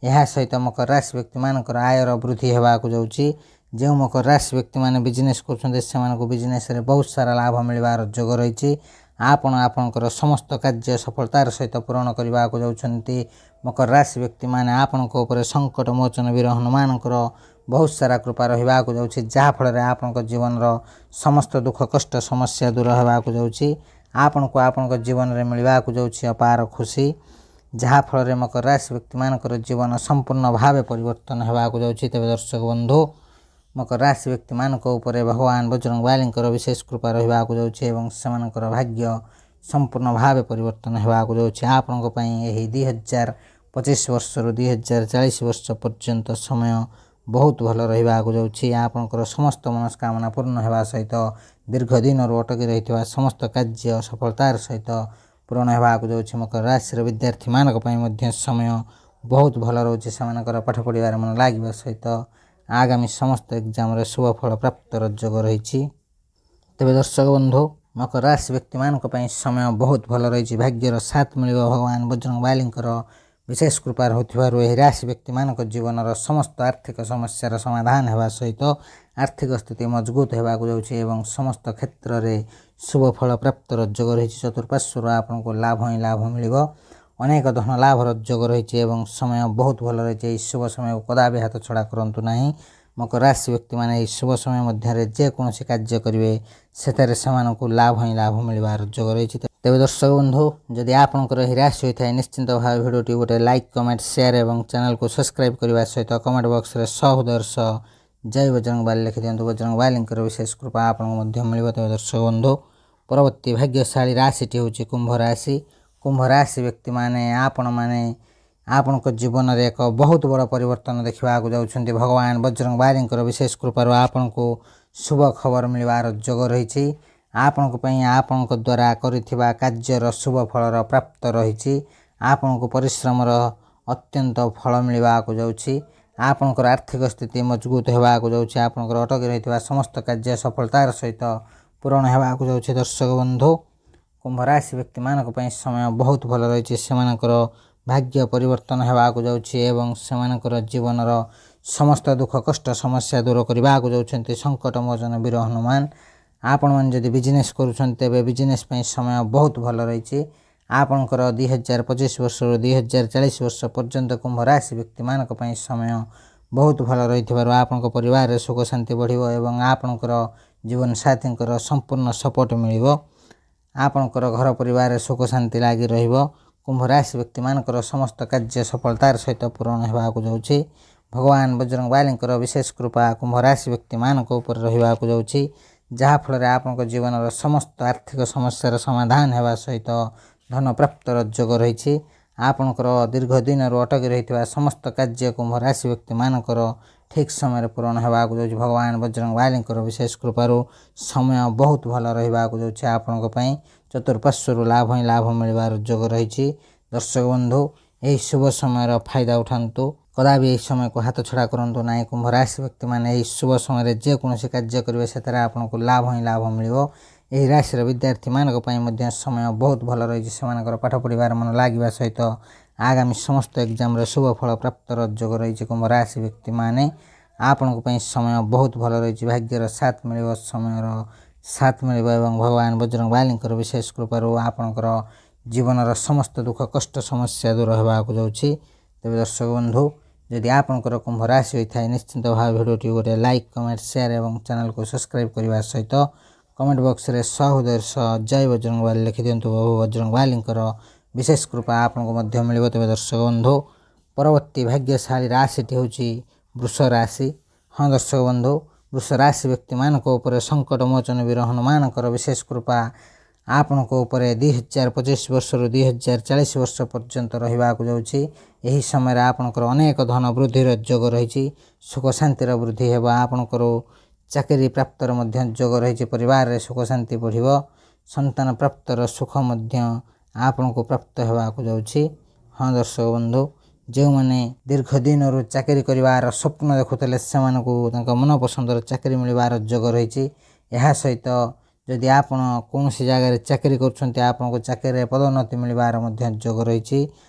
S1: ଏହା ସହିତ ମକର ରାଶି ବ୍ୟକ୍ତିମାନଙ୍କର ଆୟର ବୃଦ୍ଧି ହେବାକୁ ଯାଉଛି। ଯେଉଁ ମକର ରାଶି ବ୍ୟକ୍ତିମାନେ ବିଜନେସ୍ କରୁଛନ୍ତି ସେମାନଙ୍କୁ ବିଜନେସ୍ରେ ବହୁତ ସାରା ଲାଭ ମିଳିବାର ଯୋଗ ରହିଛି। ଆପଣ ଆପଣଙ୍କର ସମସ୍ତ କାର୍ଯ୍ୟ ସଫଳତାର ସହିତ ପୂରଣ କରିବାକୁ ଯାଉଛନ୍ତି। ମକର ରାଶି ବ୍ୟକ୍ତିମାନେ ଆପଣଙ୍କ ଉପରେ ସଙ୍କଟ ମୋଚନ ବୀର ହନୁମାନଙ୍କର ବହୁତ ସାରା କୃପା ରହିବାକୁ ଯାଉଛି, ଯାହାଫଳରେ ଆପଣଙ୍କ ଜୀବନର ସମସ୍ତ ଦୁଃଖ କଷ୍ଟ ସମସ୍ୟା ଦୂର ହେବାକୁ ଯାଉଛି। ଆପଣଙ୍କୁ ଆପଣଙ୍କ ଜୀବନରେ ମିଳିବାକୁ ଯାଉଛି ଅପାର ଖୁସି, ଯାହାଫଳରେ ମକର ରାଶି ବ୍ୟକ୍ତିମାନଙ୍କର ଜୀବନ ସମ୍ପୂର୍ଣ୍ଣ ଭାବେ ପରିବର୍ତ୍ତନ ହେବାକୁ ଯାଉଛି। ତେବେ ଦର୍ଶକ ବନ୍ଧୁ, ମକର ରାଶି ବ୍ୟକ୍ତିମାନଙ୍କ ଉପରେ ଭଗବାନ ବଜରଙ୍ଗବାଲୀଙ୍କର ବିଶେଷ କୃପା ରହିବାକୁ ଯାଉଛି ଏବଂ ସେମାନଙ୍କର ଭାଗ୍ୟ ସମ୍ପୂର୍ଣ୍ଣ ଭାବେ ପରିବର୍ତ୍ତନ ହେବାକୁ ଯାଉଛି। ଆପଣଙ୍କ ପାଇଁ ଏହି 2025 ବର୍ଷରୁ 2040 ବର୍ଷ ପର୍ଯ୍ୟନ୍ତ ସମୟ ବହୁତ ଭଲ ରହିବାକୁ ଯାଉଛି। ଆପଣଙ୍କର ସମସ୍ତ ମନସ୍କାମନା ପୂର୍ଣ୍ଣ ହେବା ସହିତ ଦୀର୍ଘ ଦିନରୁ ଅଟକି ରହିଥିବା ସମସ୍ତ କାର୍ଯ୍ୟ ସଫଳତାର ସହିତ ପୂରଣ ହେବାକୁ ଯାଉଛି। ମକର ରାଶିର ବିଦ୍ୟାର୍ଥୀମାନଙ୍କ ପାଇଁ ମଧ୍ୟ ସମୟ ବହୁତ ଭଲ ରହୁଛି। ସେମାନଙ୍କର ପାଠ ପଢ଼ିବାର ମନ ଲାଗିବା ସହିତ ଆଗାମୀ ସମସ୍ତ ଏକ୍ଜାମରେ ଶୁଭ ଫଳ ପ୍ରାପ୍ତର ଯୋଗ ରହିଛି। ତେବେ ଦର୍ଶକ ବନ୍ଧୁ, ମକର ରାଶି ବ୍ୟକ୍ତିମାନଙ୍କ ପାଇଁ ସମୟ ବହୁତ ଭଲ ରହିଛି। ଭାଗ୍ୟର ସାଥ ମିଳିବ ଭଗବାନ ବଜରଙ୍ଗବାଲୀଙ୍କର ବିଶେଷ କୃପା ରହୁଥିବାରୁ ଏହି ରାଶି ବ୍ୟକ୍ତିମାନଙ୍କ ଜୀବନର ସମସ୍ତ ଆର୍ଥିକ ସମସ୍ୟାର ସମାଧାନ ହେବା ସହିତ ଆର୍ଥିକ ସ୍ଥିତି ମଜବୁତ ହେବାକୁ ଯାଉଛି ଏବଂ ସମସ୍ତ କ୍ଷେତ୍ରରେ ଶୁଭ ଫଳ ପ୍ରାପ୍ତର ଯୋଗ ରହିଛି। ଚତୁଃପାର୍ଶ୍ୱରୁ ଆପଣଙ୍କୁ ଲାଭ ହିଁ ଲାଭ ମିଳିବ। ଅନେକ ଧନ ଲାଭର ଯୋଗ ରହିଛି ଏବଂ ସମୟ ବହୁତ ଭଲ ରହିଛି। ଏହି ଶୁଭ ସମୟକୁ କଦାପି ହାତ ଛଡ଼ା କରନ୍ତୁ ନାହିଁ। ମକର ରାଶି ବ୍ୟକ୍ତିମାନେ ଏହି ଶୁଭ ସମୟ ମଧ୍ୟରେ ଯେକୌଣସି କାର୍ଯ୍ୟ କରିବେ ସେଥିରେ ସେମାନଙ୍କୁ ଲାଭ ହିଁ ଲାଭ ମିଳିବାର ଯୋଗ ରହିଛି। ତେବେ ଦର୍ଶକ ବନ୍ଧୁ, ଯଦି ଆପଣଙ୍କର ଏହି ରାଶି ହୋଇଥାଏ ନିଶ୍ଚିନ୍ତ ଭାବେ ଭିଡ଼ିଓଟି ଗୋଟେ ଲାଇକ୍ କମେଣ୍ଟ ସେୟାର ଏବଂ ଚ୍ୟାନେଲକୁ ସବସ୍କ୍ରାଇବ୍ କରିବା ସହିତ କମେଣ୍ଟ ବକ୍ସରେ ସହୃଦୟ ଜୟ ବଜରଙ୍ଗବାଲି ଲେଖିଦିଅନ୍ତୁ। ବଜରଙ୍ଗବାଲୀଙ୍କର ବିଶେଷ କୃପା ଆପଣଙ୍କୁ ମଧ୍ୟ ମିଳିବ। ତେବେ ଦର୍ଶକ ବନ୍ଧୁ, ପରବର୍ତ୍ତୀ ଭାଗ୍ୟଶାଳୀ ରାଶିଟି ହେଉଛି କୁମ୍ଭ ରାଶି। କୁମ୍ଭ ରାଶି ବ୍ୟକ୍ତିମାନେ ଆପଣଙ୍କ ଜୀବନରେ ଏକ ବହୁତ ବଡ଼ ପରିବର୍ତ୍ତନ ଦେଖିବାକୁ ଯାଉଛନ୍ତି। ଭଗବାନ ବଜରଙ୍ଗବାଲୀଙ୍କର ବିଶେଷ କୃପାରୁ ଆପଣଙ୍କୁ ଶୁଭ ଖବର ମିଳିବାର ଯୋଗ ରହିଛି। ଆପଣଙ୍କ ପାଇଁ ଆପଣଙ୍କ ଦ୍ୱାରା କରିଥିବା କାର୍ଯ୍ୟର ଶୁଭ ଫଳର ପ୍ରାପ୍ତ ରହିଛି। ଆପଣଙ୍କୁ ପରିଶ୍ରମର ଅତ୍ୟନ୍ତ ଫଳ ମିଳିବାକୁ ଯାଉଛି। ଆପଣଙ୍କର ଆର୍ଥିକ ସ୍ଥିତି ମଜବୁତ ହେବାକୁ ଯାଉଛି। ଆପଣଙ୍କର ଅଟକି ରହିଥିବା ସମସ୍ତ କାର୍ଯ୍ୟ ସଫଳତାର ସହିତ ପୂରଣ ହେବାକୁ ଯାଉଛି। ଦର୍ଶକ ବନ୍ଧୁ, କୁମ୍ଭ ରାଶି ବ୍ୟକ୍ତିମାନଙ୍କ ପାଇଁ ସମୟ ବହୁତ ଭଲ ରହିଛି। ସେମାନଙ୍କର ଭାଗ୍ୟ ପରିବର୍ତ୍ତନ ହେବାକୁ ଯାଉଛି ଏବଂ ସେମାନଙ୍କର ଜୀବନର ସମସ୍ତ ଦୁଃଖ କଷ୍ଟ ସମସ୍ୟା ଦୂର କରିବାକୁ ଯାଉଛନ୍ତି ସଙ୍କଟ ମୋଚନ ବୀର ହନୁମାନ। ଆପଣମାନେ ଯଦି ବିଜନେସ୍ କରୁଛନ୍ତି ତେବେ ବିଜନେସ୍ ପାଇଁ ସମୟ ବହୁତ ଭଲ ରହିଛି। ଆପଣଙ୍କର 2025 ବର୍ଷରୁ 2040 ବର୍ଷ ପର୍ଯ୍ୟନ୍ତ କୁମ୍ଭ ରାଶି ବ୍ୟକ୍ତିମାନଙ୍କ ପାଇଁ ସମୟ ବହୁତ ଭଲ ରହିଥିବାରୁ ଆପଣଙ୍କ ପରିବାରରେ ସୁଖ ଶାନ୍ତି ବଢ଼ିବ ଏବଂ ଆପଣଙ୍କର ଜୀବନସାଥୀଙ୍କର ସମ୍ପୂର୍ଣ୍ଣ ସପୋର୍ଟ ମିଳିବ। ଆପଣଙ୍କର ଘର ପରିବାରରେ ସୁଖ ଶାନ୍ତି ଲାଗି ରହିବ। କୁମ୍ଭ ରାଶି ବ୍ୟକ୍ତିମାନଙ୍କର ସମସ୍ତ କାର୍ଯ୍ୟ ସଫଳତାର ସହିତ ପୂରଣ ହେବାକୁ ଯାଉଛି। ଭଗବାନ ବଜରଙ୍ଗବାଲୀଙ୍କର ବିଶେଷ କୃପା କୁମ୍ଭ ରାଶି ବ୍ୟକ୍ତିମାନଙ୍କ ଉପରେ ରହିବାକୁ ଯାଉଛି, ଯାହାଫଳରେ ଆପଣଙ୍କ ଜୀବନର ସମସ୍ତ ଆର୍ଥିକ ସମସ୍ୟାର ସମାଧାନ ହେବା ସହିତ ଧନ ପ୍ରାପ୍ତର ଯୋଗ ରହିଛି। ଆପଣଙ୍କର ଦୀର୍ଘ ଦିନରୁ ଅଟକି ରହିଥିବା ସମସ୍ତ କାର୍ଯ୍ୟ କୁମ୍ଭ ରାଶି ବ୍ୟକ୍ତିମାନଙ୍କର ଠିକ୍ ସମୟରେ ପୂରଣ ହେବାକୁ ଯାଉଛି। ଭଗବାନ ବଜରଙ୍ଗବାଲୀଙ୍କର ବିଶେଷ କୃପାରୁ ସମୟ ବହୁତ ଭଲ ରହିବାକୁ ଯାଉଛି ଆପଣଙ୍କ ପାଇଁ। ଚତୁଃପାର୍ଶ୍ୱରୁ ଲାଭ ହିଁ ଲାଭ ମିଳିବାର ଯୋଗ ରହିଛି। ଦର୍ଶକ ବନ୍ଧୁ, ଏହି ଶୁଭ ସମୟର ଫାଇଦା ଉଠାନ୍ତୁ। କଦାପି ଏହି ସମୟକୁ ହାତ ଛଡ଼ା କରନ୍ତୁ ନାହିଁ। କୁମ୍ଭ ରାଶି ବ୍ୟକ୍ତିମାନେ ଏହି ଶୁଭ ସମୟରେ ଯେକୌଣସି କାର୍ଯ୍ୟ କରିବେ ସେଥିରେ ଆପଣଙ୍କୁ ଲାଭ ହିଁ ଲାଭ ମିଳିବ। ଏହି ରାଶିର ବିଦ୍ୟାର୍ଥୀମାନଙ୍କ ପାଇଁ ମଧ୍ୟ ସମୟ ବହୁତ ଭଲ ରହିଛି। ସେମାନଙ୍କର ପାଠ ପଢ଼ିବାରେ ମନ ଲାଗିବା ସହିତ ଆଗାମୀ ସମସ୍ତ ଏକ୍ଜାମର ଶୁଭ ଫଳ ପ୍ରାପ୍ତର ଯୋଗ ରହିଛି। କୁମ୍ଭ ରାଶି ବ୍ୟକ୍ତିମାନେ ଆପଣଙ୍କ ପାଇଁ ସମୟ ବହୁତ ଭଲ ରହିଛି। ଭାଗ୍ୟର ସାଥ ମିଳିବ, ସମୟର ସାଥ ମିଳିବ ଏବଂ ଭଗବାନ ବଜରଙ୍ଗବାଲୀଙ୍କର ବିଶେଷ କୃପାରୁ ଆପଣଙ୍କର ଜୀବନର ସମସ୍ତ ଦୁଃଖ କଷ୍ଟ ସମସ୍ୟା ଦୂର ହେବାକୁ ଯାଉଛି। ତେବେ ଦର୍ଶକ ବନ୍ଧୁ, ଯଦି ଆପଣଙ୍କର କୁମ୍ଭ ରାଶି ହୋଇଥାଏ ନିଶ୍ଚିନ୍ତ ଭାବେ ଭିଡ଼ିଓଟି ଗୋଟେ ଲାଇକ୍, କମେଣ୍ଟ, ସେୟାର ଏବଂ ଚ୍ୟାନେଲକୁ ସବସ୍କ୍ରାଇବ୍ କରିବା ସହିତ କମେଣ୍ଟ ବକ୍ସରେ ସହୃଦୟର ସହ ଜୟ ବଜରଙ୍ଗବାଲୀ ଲେଖିଦିଅନ୍ତୁ। ପ୍ରଭୁ ବଜରଙ୍ଗବାଲୀଙ୍କର ବିଶେଷ କୃପା ଆପଣଙ୍କୁ ମଧ୍ୟ ମିଳିବ। ତେବେ ଦର୍ଶକ ବନ୍ଧୁ, ପରବର୍ତ୍ତୀ ଭାଗ୍ୟଶାଳୀ ରାଶିଟି ହେଉଛି ବୃଷ ରାଶି। ହଁ ଦର୍ଶକ ବନ୍ଧୁ, ବୃଷ ରାଶି ବ୍ୟକ୍ତିମାନଙ୍କ ଉପରେ ସଙ୍କଟ ମୋଚନ ବୀର ହନୁମାନଙ୍କର ବିଶେଷ କୃପା ଆପଣଙ୍କ ଉପରେ 2025 ବର୍ଷରୁ 2040 ବର୍ଷ ପର୍ଯ୍ୟନ୍ତ ରହିବାକୁ ଯାଉଛି। ଏହି ସମୟରେ ଆପଣଙ୍କର ଅନେକ ଧନ ବୃଦ୍ଧିର ଯୋଗ ରହିଛି। ସୁଖ ଶାନ୍ତିର ବୃଦ୍ଧି ହେବ। ଆପଣଙ୍କର ଚାକିରି ପ୍ରାପ୍ତର ମଧ୍ୟ ଯୋଗ ରହିଛି। ପରିବାରରେ ସୁଖ ଶାନ୍ତି ବଢ଼ିବ। ସନ୍ତାନ ପ୍ରାପ୍ତର ସୁଖ ମଧ୍ୟ ଆପଣଙ୍କୁ ପ୍ରାପ୍ତ ହେବାକୁ ଯାଉଛି। ହଁ ଦର୍ଶକ ବନ୍ଧୁ, ଯେଉଁମାନେ ଦୀର୍ଘ ଦିନରୁ ଚାକିରି କରିବାର ସ୍ୱପ୍ନ ଦେଖୁଥିଲେ ସେମାନଙ୍କୁ ତାଙ୍କ ମନପସନ୍ଦର ଚାକିରି ମିଳିବାର ଯୋଗ ରହିଛି। ଏହା ସହିତ ଯଦି ଆପଣ କୌଣସି ଜାଗାରେ ଚାକିରି କରୁଛନ୍ତି ଆପଣଙ୍କୁ ଚାକିରିରେ ପଦୋନ୍ନତି ମିଳିବାର ମଧ୍ୟ ଯୋଗ ରହିଛି।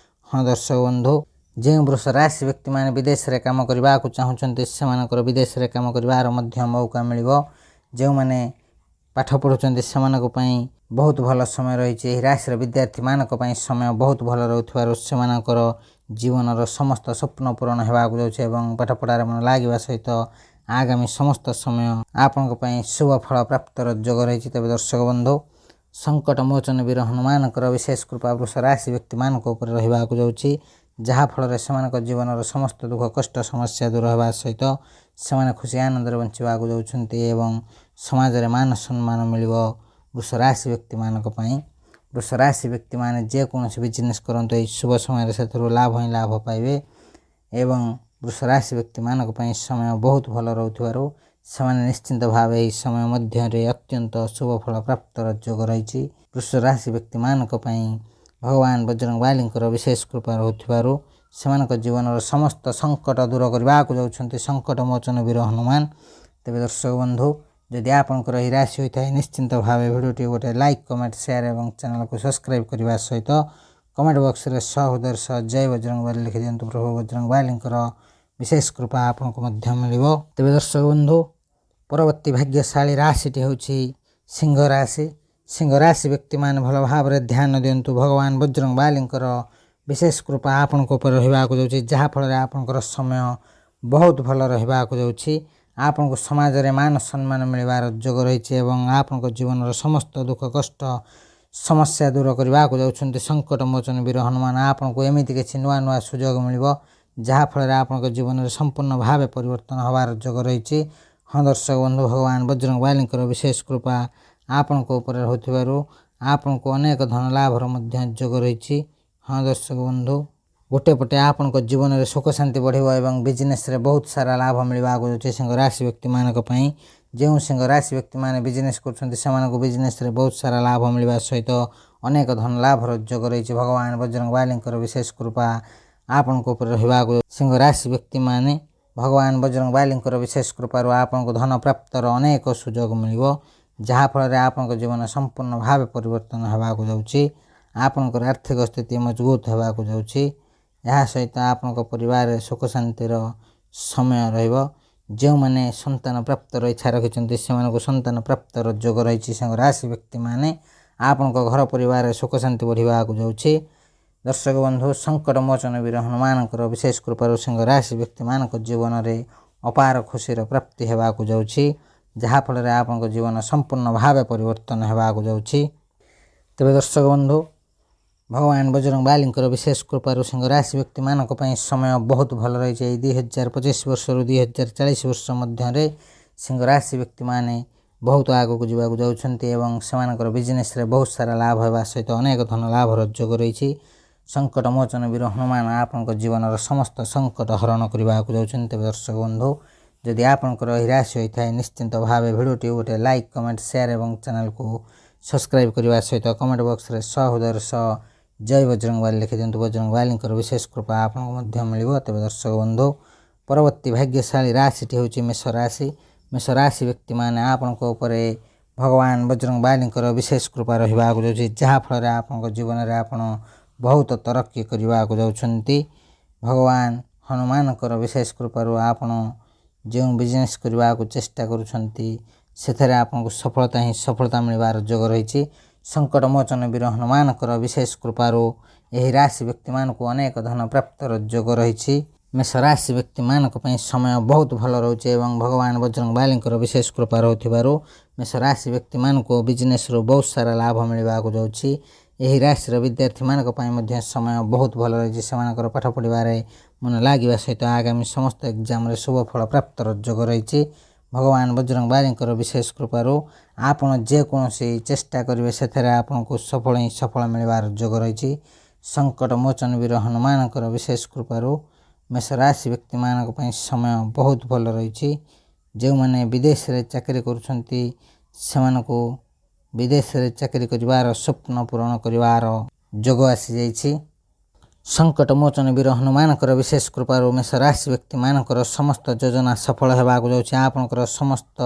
S1: ହଁ ଦର୍ଶକ ବନ୍ଧୁ, ଯେଉଁ ବୃଷ ରାଶି ବ୍ୟକ୍ତିମାନେ ବିଦେଶରେ କାମ କରିବାକୁ ଚାହୁଁଛନ୍ତି ସେମାନଙ୍କର ବିଦେଶରେ କାମ କରିବାର ମଧ୍ୟ ମୌକା ମିଳିବ। ଯେଉଁମାନେ ପାଠ ପଢ଼ୁଛନ୍ତି ସେମାନଙ୍କ ପାଇଁ ବହୁତ ଭଲ ସମୟ ରହିଛି। ଏହି ରାଶିର ବିଦ୍ୟାର୍ଥୀମାନଙ୍କ ପାଇଁ ସମୟ ବହୁତ ଭଲ ରହୁଥିବାରୁ ସେମାନଙ୍କର ଜୀବନର ସମସ୍ତ ସ୍ୱପ୍ନ ପୂରଣ ହେବାକୁ ଯାଉଛି ଏବଂ ପାଠପଢ଼ାରେ ମନ ଲାଗିବା ସହିତ ଆଗାମୀ ସମସ୍ତ ସମୟ ଆପଣଙ୍କ ପାଇଁ ଶୁଭ ଫଳ ପ୍ରାପ୍ତର ଯୋଗ ରହିଛି। ତେବେ ଦର୍ଶକ ବନ୍ଧୁ, ସଙ୍କଟ ମୋଚନ ବୀର ହନୁମାନଙ୍କର ବିଶେଷ କୃପା ବୃଷ ରାଶି ବ୍ୟକ୍ତିମାନଙ୍କ ଉପରେ ରହିବାକୁ ଯାଉଛି, ଯାହାଫଳରେ ସେମାନଙ୍କ ଜୀବନର ସମସ୍ତ ଦୁଃଖ କଷ୍ଟ ସମସ୍ୟା ଦୂର ହେବା ସହିତ ସେମାନେ ଖୁସି ଆନନ୍ଦରେ ବଞ୍ଚିବାକୁ ଯାଉଛନ୍ତି ଏବଂ ସମାଜରେ ମାନ ସମ୍ମାନ ମିଳିବ ବୃଷ ରାଶି ବ୍ୟକ୍ତିମାନଙ୍କ ପାଇଁ। ବୃଷ ରାଶି ବ୍ୟକ୍ତିମାନେ ଯେକୌଣସି ବିଜନେସ୍ କରନ୍ତୁ ଏହି ଶୁଭ ସମୟରେ ସେଥିରୁ ଲାଭ ହିଁ ଲାଭ ପାଇବେ ଏବଂ ବୃଷ ରାଶି ବ୍ୟକ୍ତିମାନଙ୍କ ପାଇଁ ସମୟ ବହୁତ ଭଲ ରହୁଥିବାରୁ ସେମାନେ ନିଶ୍ଚିନ୍ତ ଭାବେ ଏହି ସମୟ ମଧ୍ୟରେ ଅତ୍ୟନ୍ତ ଶୁଭ ଫଳ ପ୍ରାପ୍ତର ଯୋଗ ରହିଛି। ବୃଷ ରାଶି ବ୍ୟକ୍ତିମାନଙ୍କ ପାଇଁ ଭଗବାନ ବଜରଙ୍ଗବାଲୀଙ୍କର ବିଶେଷ କୃପା ରହୁଥିବାରୁ ସେମାନଙ୍କ ଜୀବନର ସମସ୍ତ ସଙ୍କଟ ଦୂର କରିବାକୁ ଯାଉଛନ୍ତି ସଙ୍କଟ ମୋଚନ ବୀର ହନୁମାନ। ତେବେ ଦର୍ଶକ ବନ୍ଧୁ, ଯଦି ଆପଣଙ୍କର ଏହି ରାଶି ହୋଇଥାଏ ନିଶ୍ଚିନ୍ତ ଭାବେ ଭିଡ଼ିଓଟି ଗୋଟେ ଲାଇକ୍, କମେଣ୍ଟ, ସେୟାର ଏବଂ ଚ୍ୟାନେଲକୁ ସବସ୍କ୍ରାଇବ୍ କରିବା ସହିତ କମେଣ୍ଟ ବକ୍ସରେ ସହୃଦୟର ସହ ଜୟ ବଜରଙ୍ଗବାଲୀ ଲେଖିଦିଅନ୍ତୁ। ପ୍ରଭୁ ବଜରଙ୍ଗବାଲୀଙ୍କର ବିଶେଷ କୃପା ଆପଣଙ୍କୁ ମଧ୍ୟ ମିଳିବ। ତେବେ ଦର୍ଶକ ବନ୍ଧୁ, ପରବର୍ତ୍ତୀ ଭାଗ୍ୟଶାଳୀ ରାଶିଟି ହେଉଛି ସିଂହ ରାଶି। ସିଂହ ରାଶି ବ୍ୟକ୍ତିମାନେ ଭଲ ଭାବରେ ଧ୍ୟାନ ଦିଅନ୍ତୁ। ଭଗବାନ ବଜରଙ୍ଗବାଲୀଙ୍କର ବିଶେଷ କୃପା ଆପଣଙ୍କ ଉପରେ ରହିବାକୁ ଯାଉଛି, ଯାହାଫଳରେ ଆପଣଙ୍କର ସମୟ ବହୁତ ଭଲ ରହିବାକୁ ଯାଉଛି। ଆପଣଙ୍କୁ ସମାଜରେ ମାନ ସମ୍ମାନ ମିଳିବାର ଯୋଗ ରହିଛି ଏବଂ ଆପଣଙ୍କ ଜୀବନର ସମସ୍ତ ଦୁଃଖ କଷ୍ଟ ସମସ୍ୟା ଦୂର କରିବାକୁ ଯାଉଛନ୍ତି ସଙ୍କଟ ମୋଚନ ବୀର ହନୁମାନ। ଆପଣଙ୍କୁ ଏମିତି କିଛି ନୂଆ ନୂଆ ସୁଯୋଗ ମିଳିବ ଯାହାଫଳରେ ଆପଣଙ୍କ ଜୀବନରେ ସମ୍ପୂର୍ଣ୍ଣ ଭାବେ ପରିବର୍ତ୍ତନ ହେବାର ଯୋଗ ରହିଛି। ହଁ ଦର୍ଶକ ବନ୍ଧୁ, ଭଗବାନ ବଜରଙ୍ଗବାଲୀଙ୍କର ବିଶେଷ କୃପା ଆପଣଙ୍କ ଉପରେ ରହୁଥିବାରୁ ଆପଣଙ୍କୁ ଅନେକ ଧନ ଲାଭର ମଧ୍ୟ ଯୋଗ ରହିଛି। ହଁ ଦର୍ଶକ ବନ୍ଧୁ, ଗୋଟେ ପଟେ ଆପଣଙ୍କ ଜୀବନରେ ସୁଖ ଶାନ୍ତି ବଢ଼ିବ ଏବଂ ବିଜନେସ୍ରେ ବହୁତ ସାରା ଲାଭ ମିଳିବାକୁ ଯାଉଛି ସିଂହ ରାଶି ବ୍ୟକ୍ତିମାନଙ୍କ ପାଇଁ। ଯେଉଁ ସିଂହ ରାଶି ବ୍ୟକ୍ତିମାନେ ବିଜନେସ୍ କରୁଛନ୍ତି ସେମାନଙ୍କୁ ବିଜନେସ୍ରେ ବହୁତ ସାରା ଲାଭ ମିଳିବା ସହିତ ଅନେକ ଧନ ଲାଭର ଯୋଗ ରହିଛି। ଭଗବାନ ବଜରଙ୍ଗବାଲୀଙ୍କର ବିଶେଷ କୃପା ଆପଣଙ୍କ ଉପରେ ରହିବାକୁ ସିଂହ ରାଶି ବ୍ୟକ୍ତିମାନେ ଭଗବାନ ବଜରଙ୍ଗବାଲୀଙ୍କର ବିଶେଷ କୃପାରୁ ଆପଣଙ୍କୁ ଧନ ପ୍ରାପ୍ତର ଅନେକ ସୁଯୋଗ ମିଳିବ, ଯାହାଫଳରେ ଆପଣଙ୍କ ଜୀବନ ସମ୍ପୂର୍ଣ୍ଣ ଭାବେ ପରିବର୍ତ୍ତନ ହେବାକୁ ଯାଉଛି। ଆପଣଙ୍କର ଆର୍ଥିକ ସ୍ଥିତି ମଜବୁତ ହେବାକୁ ଯାଉଛି। ଏହା ସହିତ ଆପଣଙ୍କ ପରିବାରରେ ସୁଖ ଶାନ୍ତିର ସମୟ ରହିବ। ଯେଉଁମାନେ ସନ୍ତାନ ପ୍ରାପ୍ତର ଇଚ୍ଛା ରଖିଛନ୍ତି ସେମାନଙ୍କୁ ସନ୍ତାନ ପ୍ରାପ୍ତର ଯୋଗ ରହିଛି। ସିଂହ ରାଶି ବ୍ୟକ୍ତିମାନେ ଆପଣଙ୍କ ଘର ପରିବାରରେ ସୁଖ ଶାନ୍ତି ବଢ଼ିବାକୁ ଯାଉଛି। ଦର୍ଶକ ବନ୍ଧୁ, ସଙ୍କଟ ମୋଚନ ବୀର ହନୁମାନଙ୍କର ବିଶେଷ କୃପାରୁ ସିଂହ ରାଶି ବ୍ୟକ୍ତିମାନଙ୍କ ଜୀବନରେ ଅପାର ଖୁସିର ପ୍ରାପ୍ତି ହେବାକୁ ଯାଉଛି, ଯାହାଫଳରେ ଆପଣଙ୍କ ଜୀବନ ସମ୍ପୂର୍ଣ୍ଣ ଭାବେ ପରିବର୍ତ୍ତନ ହେବାକୁ ଯାଉଛି। ତେବେ ଦର୍ଶକ ବନ୍ଧୁ ଭଗବାନ ବଜରଙ୍ଗବାଲୀଙ୍କର ବିଶେଷ କୃପାରୁ ସିଂହ ରାଶି ବ୍ୟକ୍ତିମାନଙ୍କ ପାଇଁ ସମୟ ବହୁତ ଭଲ ରହିଛି। ଏହି 2025 ବର୍ଷରୁ 2040 ବର୍ଷ ମଧ୍ୟରେ ସିଂହ ରାଶି ବ୍ୟକ୍ତିମାନେ ବହୁତ ଆଗକୁ ଯିବାକୁ ଯାଉଛନ୍ତି ଏବଂ ସେମାନଙ୍କର ବିଜନେସ୍ରେ ବହୁତ ସାରା ଲାଭ ହେବା ସହିତ ଅନେକ ଧନ ଲାଭର ଯୋଗ ରହିଛି। ସଙ୍କଟ ମୋଚନ ବୀର ହନୁମାନ ଆପଣଙ୍କ ଜୀବନର ସମସ୍ତ ସଙ୍କଟ ହରଣ କରିବାକୁ ଯାଉଛନ୍ତି। ତେବେ ଦର୍ଶକ ବନ୍ଧୁ ଯଦି ଆପଣଙ୍କର ଏହି ରାଶି ହୋଇଥାଏ ନିଶ୍ଚିନ୍ତ ଭାବେ ଭିଡ଼ିଓଟି ଗୋଟେ ଲାଇକ୍ କମେଣ୍ଟ ସେୟାର ଏବଂ ଚ୍ୟାନେଲକୁ ସବସ୍କ୍ରାଇବ୍ କରିବା ସହିତ କମେଣ୍ଟ ବକ୍ସରେ ହୃଦୟର ସହ ଜୟ ବଜରଙ୍ଗବାଲି ଲେଖିଦିଅନ୍ତୁ। ବଜରଙ୍ଗବାଲୀଙ୍କର ବିଶେଷ କୃପା ଆପଣଙ୍କୁ ମଧ୍ୟ ମିଳିବ। ତେବେ ଦର୍ଶକ ବନ୍ଧୁ ପରବର୍ତ୍ତୀ ଭାଗ୍ୟଶାଳୀ ରାଶିଟି ହେଉଛି ମେଷ ରାଶି। ମେଷ ରାଶି ବ୍ୟକ୍ତିମାନେ ଆପଣଙ୍କ ଉପରେ ଭଗବାନ ବଜରଙ୍ଗବାଲୀଙ୍କର ବିଶେଷ କୃପା ରହିବାକୁ ଯାଉଛି, ଯାହାଫଳରେ ଆପଣଙ୍କ ଜୀବନରେ ଆପଣ ବହୁତ ତରକ୍କି କରିବାକୁ ଯାଉଛନ୍ତି। ଭଗବାନ ହନୁମାନଙ୍କର ବିଶେଷ କୃପାରୁ ଆପଣ ଯେଉଁ ବିଜନେସ୍ କରିବାକୁ ଚେଷ୍ଟା କରୁଛନ୍ତି ସେଥିରେ ଆପଣଙ୍କୁ ସଫଳତା ହିଁ ସଫଳତା ମିଳିବାର ଯୋଗ ରହିଛି। ସଙ୍କଟ ମୋଚନ ବୀର ହନୁମାନଙ୍କର ବିଶେଷ କୃପାରୁ ଏହି ରାଶି ବ୍ୟକ୍ତିମାନଙ୍କୁ ଅନେକ ଧନ ପ୍ରାପ୍ତର ଯୋଗ ରହିଛି। ମେଷ ରାଶି ବ୍ୟକ୍ତିମାନଙ୍କ ପାଇଁ ସମୟ ବହୁତ ଭଲ ରହୁଛି ଏବଂ ଭଗବାନ ବଜରଙ୍ଗବାଲୀଙ୍କର ବିଶେଷ କୃପା ରହୁଥିବାରୁ ମେଷ ରାଶି ବ୍ୟକ୍ତିମାନଙ୍କୁ ବିଜନେସ୍ରୁ ବହୁତ ସାରା ଲାଭ ମିଳିବାକୁ ଯାଉଛି। ଏହି ରାଶିର ବିଦ୍ୟାର୍ଥୀମାନଙ୍କ ପାଇଁ ମଧ୍ୟ ସମୟ ବହୁତ ଭଲ ରହିଛି। ସେମାନଙ୍କର ପାଠ ପଢ଼ିବାରେ ମନ ଲାଗିବା ସହିତ ଆଗାମୀ ସମସ୍ତ ଏକ୍ଜାମ୍ରେ ଶୁଭ ଫଳ ପ୍ରାପ୍ତର ଯୋଗ ରହିଛି। ଭଗବାନ ବଜରଙ୍ଗବାଲୀଙ୍କର ବିଶେଷ କୃପାରୁ ଆପଣ ଯେକୌଣସି ଚେଷ୍ଟା କରିବେ ସେଥିରେ ଆପଣଙ୍କୁ ସଫଳ ହିଁ ସଫଳ ମିଳିବାର ଯୋଗ ରହିଛି। ସଙ୍କଟ ମୋଚନ ବୀର ହନୁମାନଙ୍କର ବିଶେଷ କୃପାରୁ ମେଷ ରାଶି ବ୍ୟକ୍ତିମାନଙ୍କ ପାଇଁ ସମୟ ବହୁତ ଭଲ ରହିଛି। ଯେଉଁମାନେ ବିଦେଶରେ ଚାକିରି କରୁଛନ୍ତି ସେମାନଙ୍କୁ ବିଦେଶରେ ଚାକିରି କରିବାର ସ୍ୱପ୍ନ ପୂରଣ କରିବାର ଯୋଗ ଆସିଯାଇଛି। ସଙ୍କଟ ମୋଚନ ବୀର ହନୁମାନଙ୍କର ବିଶେଷ କୃପାରୁ ମେଷ ରାଶି ବ୍ୟକ୍ତିମାନଙ୍କର ସମସ୍ତ ଯୋଜନା ସଫଳ ହେବାକୁ ଯାଉଛି। ଆପଣଙ୍କର ସମସ୍ତ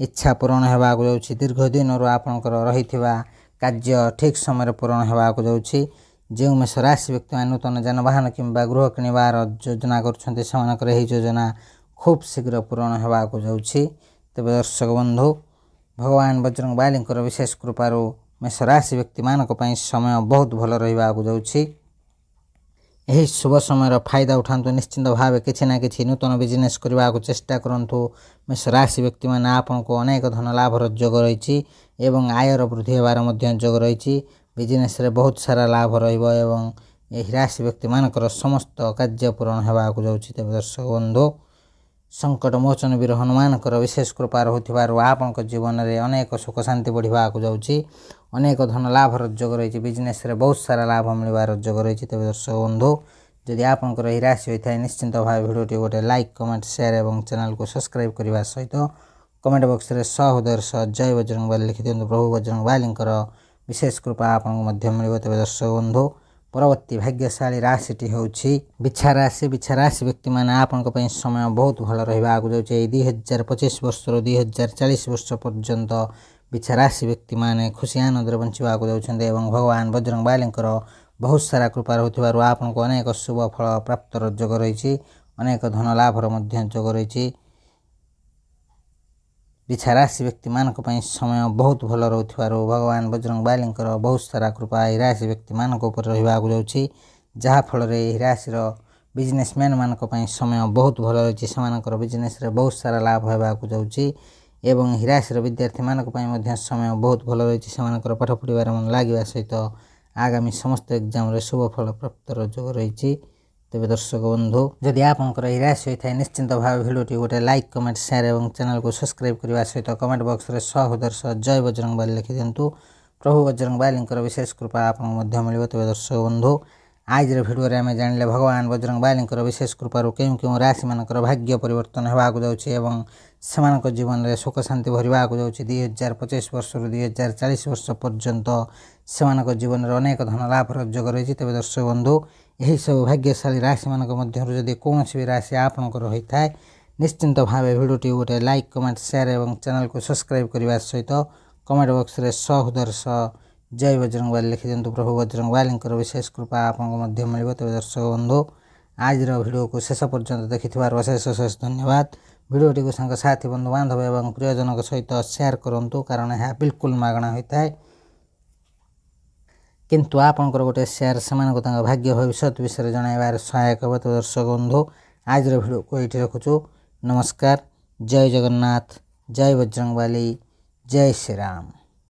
S1: ଇଚ୍ଛା ପୂରଣ ହେବାକୁ ଯାଉଛି। ଦୀର୍ଘ ଦିନରୁ ଆପଣଙ୍କର ରହିଥିବା କାର୍ଯ୍ୟ ଠିକ୍ ସମୟରେ ପୂରଣ ହେବାକୁ ଯାଉଛି। ଯେଉଁ ମେଷ ରାଶି ବ୍ୟକ୍ତିମାନେ ନୂତନ ଯାନବାହନ କିମ୍ବା ଗୃହ କିଣିବାର ଯୋଜନା କରୁଛନ୍ତି ସେମାନଙ୍କର ଏହି ଯୋଜନା ଖୁବ୍ ଶୀଘ୍ର ପୂରଣ ହେବାକୁ ଯାଉଛି। ତେବେ ଦର୍ଶକ ବନ୍ଧୁ ଭଗବାନ ବଜରଙ୍ଗବାଲୀଙ୍କର ବିଶେଷ କୃପାରୁ ମେଷ ରାଶି ବ୍ୟକ୍ତିମାନଙ୍କ ପାଇଁ ସମୟ ବହୁତ ଭଲ ରହିବାକୁ ଯାଉଛି। ଏହି ଶୁଭ ସମୟର ଫାଇଦା ଉଠାନ୍ତୁ। ନିଶ୍ଚିନ୍ତ ଭାବେ କିଛି ନା କିଛି ନୂତନ ବିଜନେସ୍ କରିବାକୁ ଚେଷ୍ଟା କରନ୍ତୁ। ମେଷ ରାଶି ବ୍ୟକ୍ତିମାନେ ଆପଣଙ୍କୁ ଅନେକ ଧନ ଲାଭର ଯୋଗ ରହିଛି ଏବଂ ଆୟର ବୃଦ୍ଧି ହେବାର ମଧ୍ୟ ଯୋଗ ରହିଛି। ବିଜନେସ୍ରେ ବହୁତ ସାରା ଲାଭ ରହିବ ଏବଂ ଏହି ରାଶି ବ୍ୟକ୍ତିମାନଙ୍କର ସମସ୍ତ କାର୍ଯ୍ୟ ପୂରଣ ହେବାକୁ ଯାଉଛି। ତେବେ ଦର୍ଶକ ବନ୍ଧୁ ସଙ୍କଟ ମୋଚନ ବୀର ହନୁମାନଙ୍କର ବିଶେଷ କୃପା ରହୁଥିବାରୁ ଆପଣଙ୍କ ଜୀବନରେ ଅନେକ ସୁଖ ଶାନ୍ତି ବଢ଼ିବାକୁ ଯାଉଛି। ଅନେକ ଧନ ଲାଭର ଯୋଗ ରହିଛି। ବିଜନେସ୍ରେ ବହୁତ ସାରା ଲାଭ ମିଳିବାର ଯୋଗ ରହିଛି। ତେବେ ଦର୍ଶକ ବନ୍ଧୁ ଯଦି ଆପଣଙ୍କର ଏହି ରାଶି ହୋଇଥାଏ ନିଶ୍ଚିନ୍ତ ଭାବେ ଭିଡ଼ିଓଟି ଗୋଟେ ଲାଇକ୍ କମେଣ୍ଟ ସେୟାର ଏବଂ ଚ୍ୟାନେଲକୁ ସବସ୍କ୍ରାଇବ୍ କରିବା ସହିତ କମେଣ୍ଟ ବକ୍ସରେ ହୃଦୟର ସହ ଜୟ ବଜରଙ୍ଗବାଲି ଲେଖିଦିଅନ୍ତୁ। ପ୍ରଭୁ ବଜରଙ୍ଗବାଲୀଙ୍କର ବିଶେଷ କୃପା ଆପଣଙ୍କୁ ମଧ୍ୟ ମିଳିବ। ତେବେ ଦର୍ଶକ ବନ୍ଧୁ ପରବର୍ତ୍ତୀ ଭାଗ୍ୟଶାଳୀ ରାଶିଟି ହେଉଛି ବିଛା ରାଶି। ବିଛା ରାଶି ବ୍ୟକ୍ତିମାନେ ଆପଣଙ୍କ ପାଇଁ ସମୟ ବହୁତ ଭଲ ରହିବାକୁ ଯାଉଛି। ଏହି 2025 ବର୍ଷରୁ 2040 ବର୍ଷ ପର୍ଯ୍ୟନ୍ତ ବିଛା ରାଶି ବ୍ୟକ୍ତିମାନେ ଖୁସି ଆନନ୍ଦରେ ବଞ୍ଚିବାକୁ ଯାଉଛନ୍ତି ଏବଂ ଭଗବାନ ବଜରଙ୍ଗବାଲୀଙ୍କର ବହୁତ ସାରା କୃପା ରହୁଥିବାରୁ ଆପଣଙ୍କୁ ଅନେକ ଶୁଭ ଫଳ ପ୍ରାପ୍ତର ଯୋଗ ରହିଛି। ଅନେକ ଧନ ଲାଭର ମଧ୍ୟ ଯୋଗ ରହିଛି। ବିଛା ରାଶି ବ୍ୟକ୍ତିମାନଙ୍କ ପାଇଁ ସମୟ ବହୁତ ଭଲ ରହୁଥିବାରୁ ଭଗବାନ ବଜରଙ୍ଗବାଲୀଙ୍କର ବହୁତ ସାରା କୃପା ଏହି ରାଶି ବ୍ୟକ୍ତିମାନଙ୍କ ଉପରେ ରହିବାକୁ ଯାଉଛି। ଯାହାଫଳରେ ଏହି ରାଶିର ବିଜନେସମ୍ୟାନ୍ ମାନଙ୍କ ପାଇଁ ସମୟ ବହୁତ ଭଲ ରହିଛି। ସେମାନଙ୍କର ବିଜନେସ୍ରେ ବହୁତ ସାରା ଲାଭ ହେବାକୁ ଯାଉଛି ଏବଂ ଏହି ରାଶିର ବିଦ୍ୟାର୍ଥୀମାନଙ୍କ ପାଇଁ ମଧ୍ୟ ସମୟ ବହୁତ ଭଲ ରହିଛି। ସେମାନଙ୍କର ପାଠ ପଢ଼ିବାରେ ମନ ଲାଗିବା ସହିତ ଆଗାମୀ ସମସ୍ତ ଏକ୍ଜାମ୍ରେ ଶୁଭ ଫଳ ପ୍ରାପ୍ତର ଯୋଗ ରହିଛି। ତେବେ ଦର୍ଶକ ବନ୍ଧୁ ଯଦି ଆପଣଙ୍କର ଏହି ରାଶି ହୋଇଥାଏ ନିଶ୍ଚିନ୍ତ ଭାବେ ଭିଡ଼ିଓଟି ଗୋଟେ ଲାଇକ୍ କମେଣ୍ଟ ସେୟାର ଏବଂ ଚ୍ୟାନେଲକୁ ସବସ୍କ୍ରାଇବ୍ କରିବା ସହିତ କମେଣ୍ଟ ବକ୍ସରେ ହୃଦୟର ସହ ଜୟ ବଜରଙ୍ଗବାଲି ଲେଖିଦିଅନ୍ତୁ। ପ୍ରଭୁ ବଜରଙ୍ଗବାଲୀଙ୍କର ବିଶେଷ କୃପା ଆପଣଙ୍କୁ ମଧ୍ୟ ମିଳିବ। ତେବେ ଦର୍ଶକ ବନ୍ଧୁ ଆଜିର ଭିଡ଼ିଓରେ ଆମେ ଜାଣିଲେ ଭଗବାନ ବଜରଙ୍ଗବାଲୀଙ୍କର ବିଶେଷ କୃପାରୁ କେଉଁ କେଉଁ ରାଶିମାନଙ୍କର ଭାଗ୍ୟ ପରିବର୍ତ୍ତନ ହେବାକୁ ଯାଉଛି ଏବଂ ସେମାନଙ୍କ ଜୀବନରେ ସୁଖ ଶାନ୍ତି ଭରିବାକୁ ଯାଉଛି। 2025 ବର୍ଷରୁ 2040 ବର୍ଷ ପର୍ଯ୍ୟନ୍ତ ସେମାନଙ୍କ ଜୀବନରେ ଅନେକ ଧନ ଲାଭର ଯୋଗ ରହିଛି। ତେବେ ଦର୍ଶକ ବନ୍ଧୁ ଏହିସବୁ ଭାଗ୍ୟଶାଳୀ ରାଶିମାନଙ୍କ ମଧ୍ୟରୁ ଯଦି କୌଣସି ବି ରାଶି ଆପଣଙ୍କର ହୋଇଥାଏ ନିଶ୍ଚିନ୍ତ ଭାବେ ଭିଡ଼ିଓଟି ଗୋଟେ ଲାଇକ୍ କମେଣ୍ଟ ସେୟାର ଏବଂ ଚ୍ୟାନେଲକୁ ସବସ୍କ୍ରାଇବ୍ କରିବା ସହିତ କମେଣ୍ଟ ବକ୍ସରେ ହୃଦୟର ସହ ଜୟ ବଜରଙ୍ଗବାଲି ଲେଖିଦିଅନ୍ତୁ। ପ୍ରଭୁ ବଜରଙ୍ଗବାଲୀଙ୍କର ବିଶେଷ କୃପା ଆପଣଙ୍କୁ ମଧ୍ୟ ମିଳିବ। ତେବେ ଦର୍ଶକ ବନ୍ଧୁ ଆଜିର ଭିଡ଼ିଓକୁ ଶେଷ ପର୍ଯ୍ୟନ୍ତ ଦେଖିଥିବାରୁ ଅଶେଷ ଧନ୍ୟବାଦ। ଭିଡ଼ିଓଟିକୁ ସାଙ୍ଗସାଥି ବନ୍ଧୁବାନ୍ଧବ ଏବଂ ପ୍ରିୟଜନଙ୍କ ସହିତ ସେୟାର କରନ୍ତୁ କାରଣ ଏହା ବିଲକୁଲ ମାଗଣା ହୋଇଥାଏ କିନ୍ତୁ ଆପଣଙ୍କର ଗୋଟେ ସେୟାର ସେମାନଙ୍କୁ ତାଙ୍କ ଭାଗ୍ୟ ଭବିଷ୍ୟତ ବିଷୟରେ ଜଣାଇବାରେ ସହାୟକ ହେବ। ତେବେ ଦର୍ଶକ ବନ୍ଧୁ ଆଜିର ଭିଡ଼ିଓକୁ ଏଇଠି ରଖୁଛୁ। ନମସ୍କାର, ଜୟ ଜଗନ୍ନାଥ, ଜୟ ବଜରଙ୍ଗବାଲି, ଜୟ ଶ୍ରୀରାମ।